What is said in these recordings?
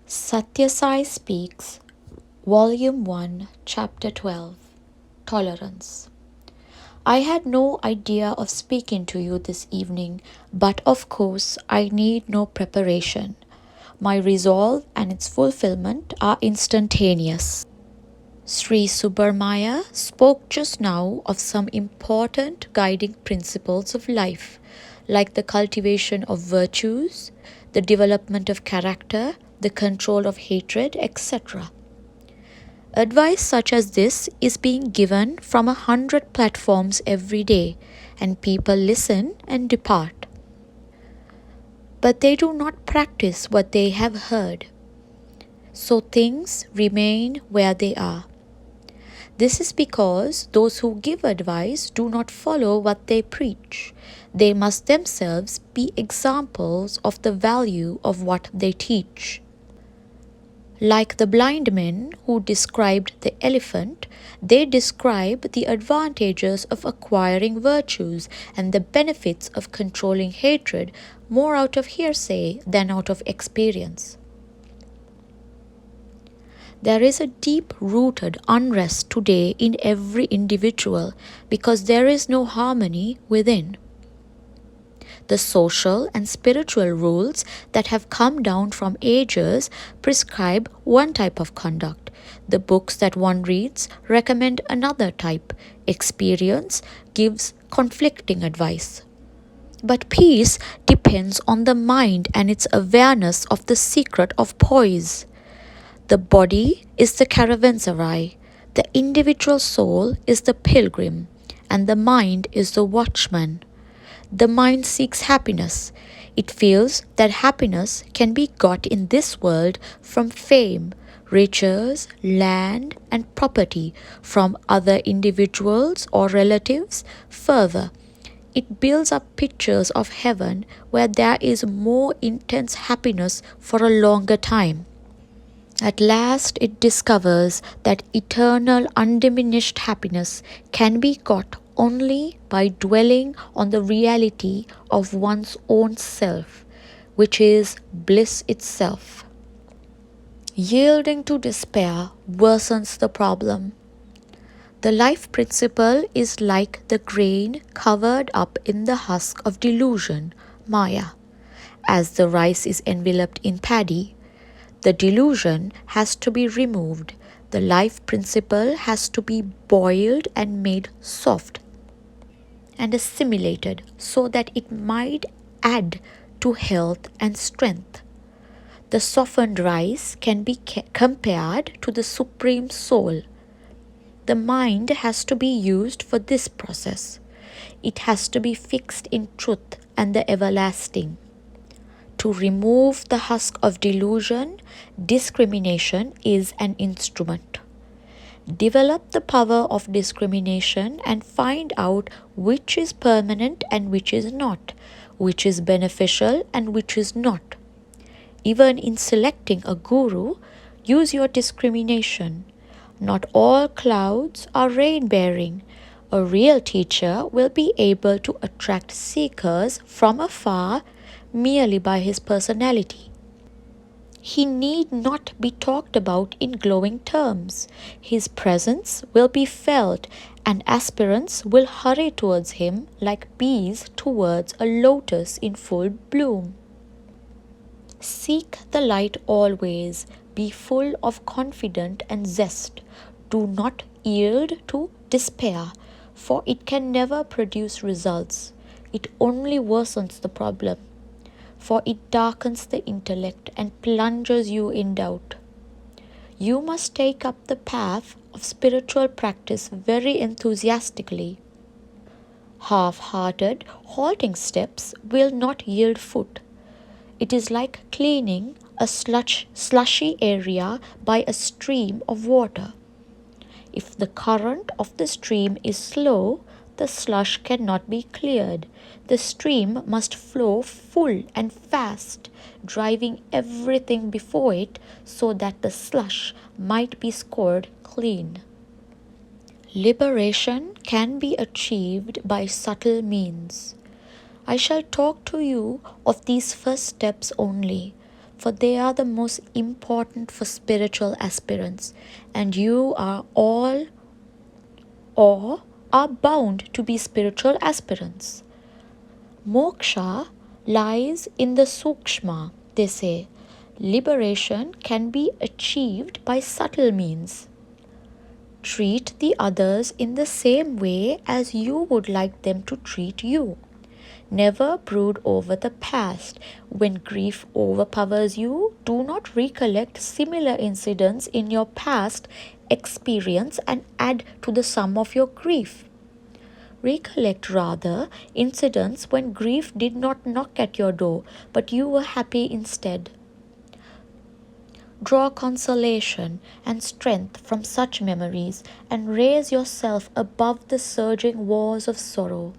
Sathya Sai Speaks, Volume 1, Chapter 12, Tolerance. I had no idea of speaking to you this evening, but of course I need no preparation. My resolve and its fulfillment are instantaneous. Sri Subramaya spoke just now of some important guiding principles of life, like the cultivation of virtues, the development of character, the control of hatred, etc. Advice such as this is being given from 100 platforms every day, and people listen and depart. But they do not practice what they have heard. So things remain where they are. This is because those who give advice do not follow what they preach. They must themselves be examples of the value of what they teach. Like the blind men who described the elephant, they describe the advantages of acquiring virtues and the benefits of controlling hatred more out of hearsay than out of experience. There is a deep-rooted unrest today in every individual because there is no harmony within. The social and spiritual rules that have come down from ages prescribe one type of conduct. The books that one reads recommend another type. Experience gives conflicting advice. But peace depends on the mind and its awareness of the secret of poise. The body is the caravanserai, the individual soul is the pilgrim, and the mind is the watchman. The mind seeks happiness. It feels that happiness can be got in this world from fame, riches, land, and property, from other individuals or relatives. Further, it builds up pictures of heaven where there is more intense happiness for a longer time. At last it discovers that eternal undiminished happiness can be got only by dwelling on the reality of one's own self, which is bliss itself. Yielding to despair worsens the problem. The life principle is like the grain covered up in the husk of delusion, Maya. As the rice is enveloped in paddy, the delusion has to be removed. The life principle has to be boiled and made soft and assimilated so that it might add to health and strength. The softened rice can be compared to the Supreme Soul. The mind has to be used for this process. It has to be fixed in truth and the everlasting. To remove the husk of delusion, discrimination is an instrument. Develop the power of discrimination and find out which is permanent and which is not, which is beneficial and which is not. Even in selecting a guru, use your discrimination. Not all clouds are rain-bearing. A real teacher will be able to attract seekers from afar merely by his personality. He need not be talked about in glowing terms. His presence will be felt, and aspirants will hurry towards him like bees towards a lotus in full bloom. Seek the light always. Be full of confidence and zest. Do not yield to despair, for it can never produce results. It only worsens the problem, for it darkens the intellect and plunges you in doubt. You must take up the path of spiritual practice very enthusiastically. Half-hearted, halting steps will not yield foot. It is like cleaning a slushy area by a stream of water. If the current of the stream is slow, the slush cannot be cleared. The stream must flow full and fast, driving everything before it so that the slush might be scored clean. Liberation can be achieved by subtle means. I shall talk to you of these first steps only, for they are the most important for spiritual aspirants, and you are all or are bound to be spiritual aspirants. Moksha lies in the sukshma, they say. Liberation can be achieved by subtle means. Treat the others in the same way as you would like them to treat you. Never brood over the past. When grief overpowers you, do not recollect similar incidents in your past experience and add to the sum of your grief. Recollect rather incidents when grief did not knock at your door, but you were happy instead. Draw consolation and strength from such memories and raise yourself above the surging wars of sorrow.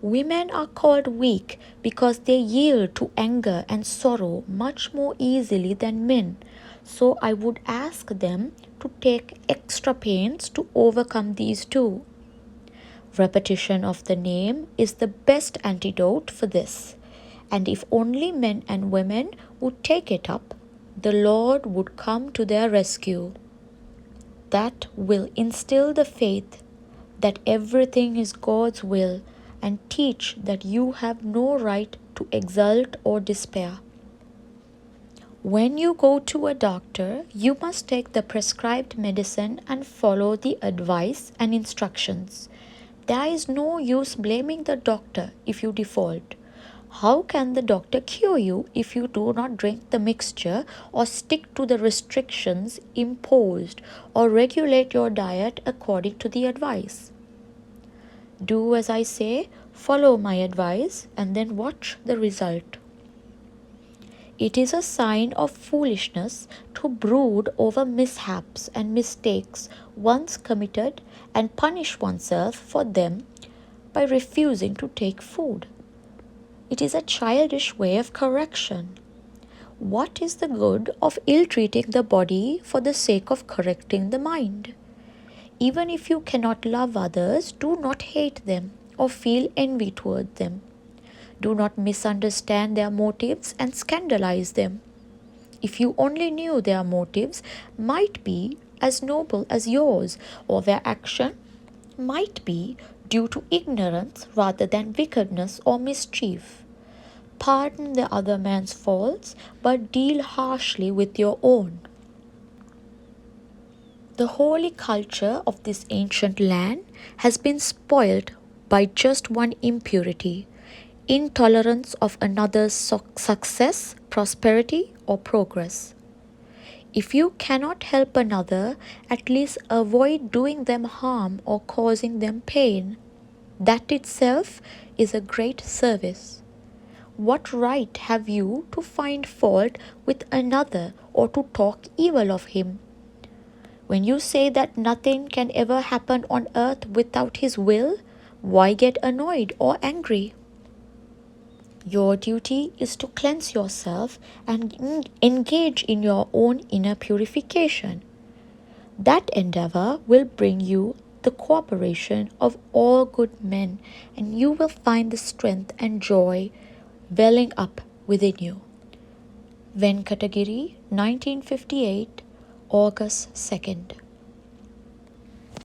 Women are called weak because they yield to anger and sorrow much more easily than men, so I would ask them to take extra pains to overcome these too. Repetition of the name is the best antidote for this, and if only men and women would take it up, the Lord would come to their rescue. That will instill the faith that everything is God's will and teach that you have no right to exult or despair. When you go to a doctor, you must take the prescribed medicine and follow the advice and instructions. There is no use blaming the doctor if you default. How can the doctor cure you if you do not drink the mixture or stick to the restrictions imposed or regulate your diet according to the advice? Do as I say, follow my advice, and then watch the result. It is a sign of foolishness to brood over mishaps and mistakes once committed and punish oneself for them by refusing to take food. It is a childish way of correction. What is the good of ill-treating the body for the sake of correcting the mind? Even if you cannot love others, do not hate them or feel envy toward them. Do not misunderstand their motives and scandalize them. If you only knew their motives might be as noble as yours, or their action might be due to ignorance rather than wickedness or mischief. Pardon the other man's faults, but deal harshly with your own. The holy culture of this ancient land has been spoilt by just one impurity: intolerance of another's success, prosperity, or progress. If you cannot help another, at least avoid doing them harm or causing them pain. That itself is a great service. What right have you to find fault with another or to talk evil of him? When you say that nothing can ever happen on earth without his will, why get annoyed or angry? Your duty is to cleanse yourself and engage in your own inner purification. That endeavor will bring you the cooperation of all good men, and you will find the strength and joy welling up within you. Venkatagiri, 1958, August 2nd.